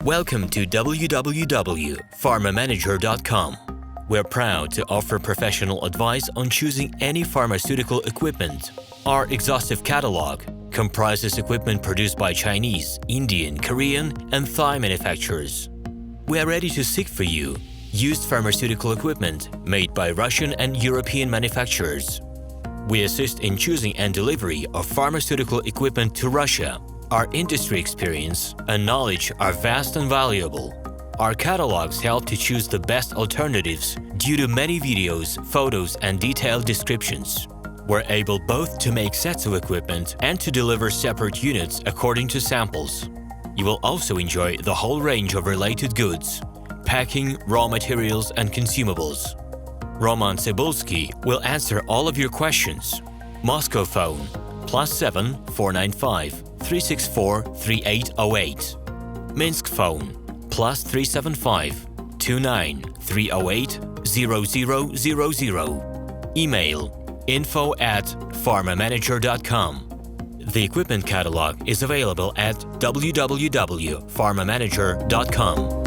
Welcome to www.pharmamanager.com. We're proud to offer professional advice on choosing any pharmaceutical equipment. Our exhaustive catalog comprises equipment produced by Chinese, Indian, Korean, and Thai manufacturers. We are ready to seek for you used pharmaceutical equipment made by Russian and European manufacturers. We assist in choosing and delivery of pharmaceutical equipment to Russia. Our industry experience and knowledge are vast and valuable. Our catalogs help to choose the best alternatives due to many videos, photos, and detailed descriptions. We're able both to make sets of equipment and to deliver separate units according to samples. You will also enjoy the whole range of related goods, packing, raw materials, and consumables. RomanTsibulsky will answer all of your questions. Moscow phone +7 495 364 3808. Minsk phone +375 29 308 0000. Email info@pharmamanager.com. The equipment catalog is available at www.pharmamanager.com.